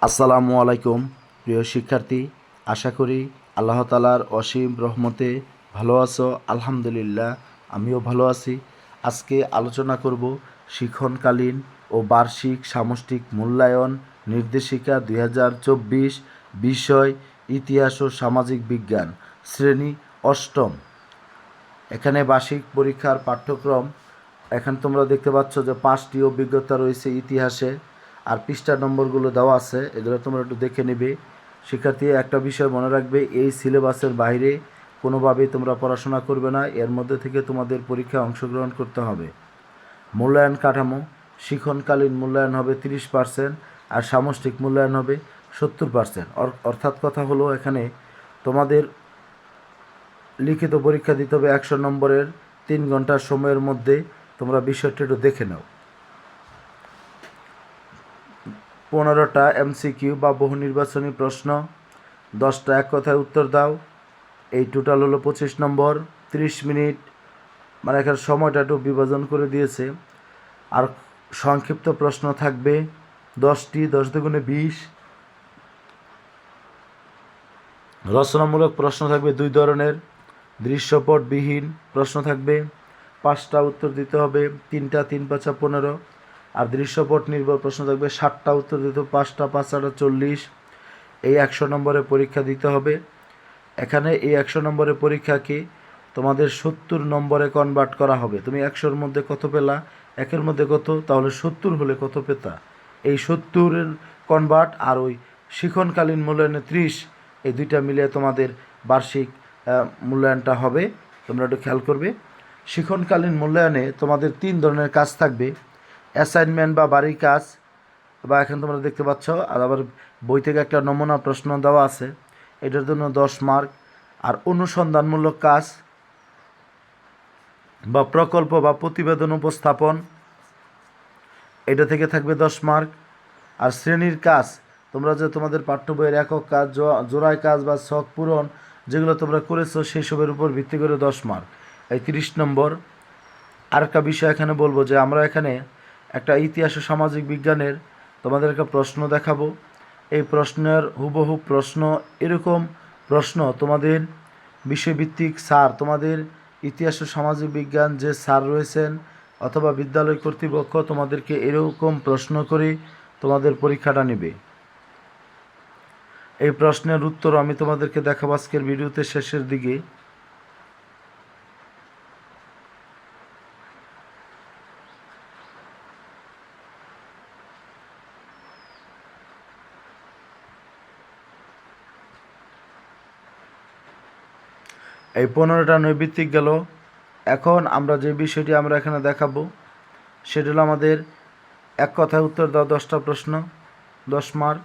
আসসালামু আলাইকুম প্রিয় শিক্ষার্থী, আশা করি আল্লাহ তাআলার অসীম রহমতে ভালো আছো। আলহামদুলিল্লাহ, আমিও ভালো আছি। আজকে আলোচনা করব শিক্ষণকালীন ও বার্ষিক সামষ্টিক মূল্যায়ন নির্দেশিকা 2024, বিষয় ইতিহাস ও সামাজিক বিজ্ঞান, শ্রেণী অষ্টম। এখানে বার্ষিক পরীক্ষার পাঠ্যক্রম এখানে তোমরা দেখতে পাচ্ছ যে 5টি অভিজ্ঞতা রয়েছে ইতিহাসে, আর পৃষ্ঠা নম্বরগুলো দেওয়া আছে, এগুলো তোমরা একটু দেখে নেবে। শিক্ষার্থী, একটা বিষয় মনে রাখবে, এই সিলেবাসের বাইরে কোনোভাবেই তোমরা পড়াশোনা করবে না, এর মধ্যে থেকে তোমাদের পরীক্ষায় অংশগ্রহণ করতে হবে। মূল্যায়ন কাঠামো: শিক্ষণকালীন মূল্যায়ন হবে 30% আর সামষ্টিক মূল্যায়ন হবে 70%। অর্থাৎ কথা হলো, এখানে তোমাদের লিখিত পরীক্ষা দিতে হবে 100 নম্বরের। 3 ঘন্টার সময়ের মধ্যে তোমরা বিষয়টি একটু দেখে নাও। 15টা এমসিকিউ বা বহু নির্বাচনী প্রশ্ন, 10টা এক কথায় উত্তর দাও। এই টোটাল হলো 25 নম্বর। 30 মিনিট, মানে এখানে সময়টা একটু বিভাজন করে দিয়েছে। আর সংক্ষিপ্ত প্রশ্ন থাকবে 10টি, 10 দুগুণে 20। রচনামূলক প্রশ্ন থাকবে 2 ধরনের। দৃশ্যপটবিহীন প্রশ্ন থাকবে 5টা, উত্তর দিতে হবে 3টা, 3 5 15। আর দৃশ্যপট নির্ভর প্রশ্ন থাকবে 7টা, উত্তর দিতে হবে 5টা, 5 8 40। এই 100 নম্বরের পরীক্ষা দিতে হবে। এখানে এই 100 নম্বরের পরীক্ষাকে তোমাদের 70 নম্বরে কনভার্ট করা হবে। তুমি 100-র মধ্যে কত পেলা, 1-এর মধ্যে কত, তাহলে 70 হলে কত পেতা, এই 70-এর কনভার্ট আর ওই শিক্ষণকালীন মূল্যায়নে 30, এই দুইটা মিলে তোমাদের বার্ষিক মূল্যায়নটা হবে। তোমরা একটু খেয়াল করবে। শিক্ষণকালীন মূল্যায়নে তোমাদের 3 ধরনের কাজ থাকবে: অ্যাসাইনমেন্ট বা বাড়ির কাজ, বা এখন তোমরা দেখতে পাচ্ছ, আর আবার বই থেকে একটা নমুনা প্রশ্ন দেওয়া আছে, এটার জন্য 10 মার্ক। আর অনুসন্ধানমূলক কাজ বা প্রকল্প বা প্রতিবেদন উপস্থাপন, এটা থেকে থাকবে 10 মার্ক। আর শ্রেণীর কাজ, তোমরা যে তোমাদের পাঠ্য বইয়ের একক কাজ, জোড়ায় কাজ বা ছক পূরণ যেগুলো তোমরা করেছো, সেই সবের উপর ভিত্তি করে 10 মার্ক, এই 30 নম্বর। আর একটা বিষয় এখানে বলবো যে আমরা এখানে একটা ইতিহাস ও সামাজিক বিজ্ঞানের তোমাদের একটা প্রশ্ন দেখাবো। এই প্রশ্নের হুবহু প্রশ্ন, এরকম প্রশ্ন তোমাদের বিষয়ভিত্তিক স্যার, তোমাদের ইতিহাস ও সামাজিক বিজ্ঞান যে স্যার রয়েছেন অথবা বিদ্যালয় কর্তৃপক্ষ তোমাদেরকে এরকম প্রশ্ন করে তোমাদের পরীক্ষাটা নেবে। এই প্রশ্নের উত্তর আমি তোমাদেরকে দেখাবো আজকের ভিডিওতে শেষের দিকে। এই 15টা নৈবিত্তিক গেল। এখন আমরা যে বিষয়টি আমরা এখানে দেখাবো সেটা হলো আমাদের এক কথায় উত্তর দাও 10টা প্রশ্ন, 10 মার্ক।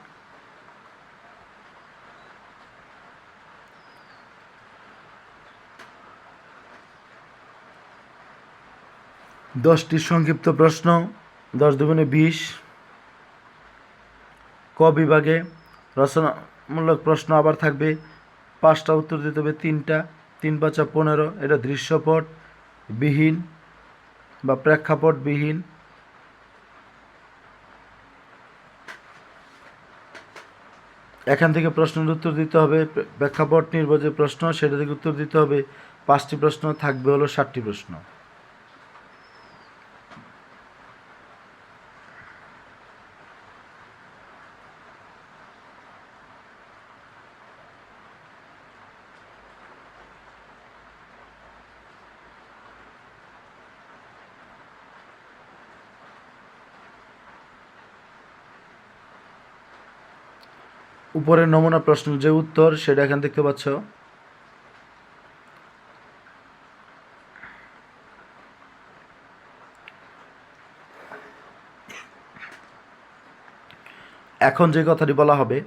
দশটি সংক্ষিপ্ত প্রশ্ন, 10 দুগুণে 20। ক বিভাগে রচনামূলক প্রশ্ন আবার থাকবে 5টা, উত্তর দিতে হবে 3টা, 3 5 15। এটা দৃশ্যপট বিহীন বা প্রেক্ষাপট বিহীন। এখান থেকে প্রশ্নের উত্তর দিতে হবে, প্রেক্ষাপট নির্ভর যে প্রশ্ন সেটা থেকে উত্তর দিতে হবে। 5টি প্রশ্ন থাকবে, হলো 60টি প্রশ্ন। উপরের নমুনা প্রশ্ন যে উত্তর সেটা এখানে দেখতে পাচ্ছ। এখন যে কথাটি বলা হবে,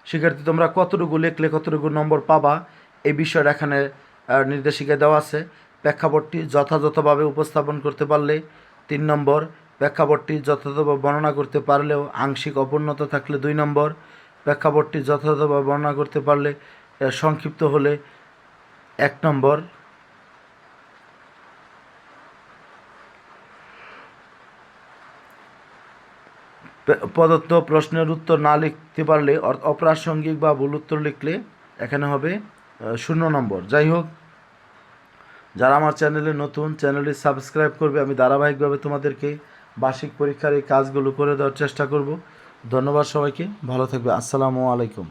শিক্ষার্থী তোমরা কতটুকু লিখলে কতটুকু নম্বর পাবা, এই বিষয়টা এখানে নির্দেশিকায় দেওয়া আছে। প্রেক্ষাপটটি যথাযথভাবে উপস্থাপন করতে পারলে 3 নম্বর, প্রেক্ষাপটটি যথাযথভাবে বর্ণনা করতে পারলেও আংশিক অপূর্ণতা থাকলে 2 নম্বর, প্রেক্ষাপটটি যথাযথভাবে বর্ণনা করতে পারলে সংক্ষিপ্ত হলে 1 নম্বর। প্রদত্ত প্রশ্নের উত্তর না লিখতে পারলে অপ্রাসঙ্গিক বা ভুল উত্তর লিখলে এখানে হবে 0 নম্বর। যাই হোক, যারা আমার চ্যানেলে নতুন, চ্যানেলটি সাবস্ক্রাইব করবে। আমি ধারাবাহিকভাবে তোমাদেরকে বার্ষিক পরীক্ষার এই কাজগুলো করে দেওয়ার চেষ্টা করব। ধন্যবাদ সবাইকে, ভালো থাকবে। আসসালামু আলাইকুম।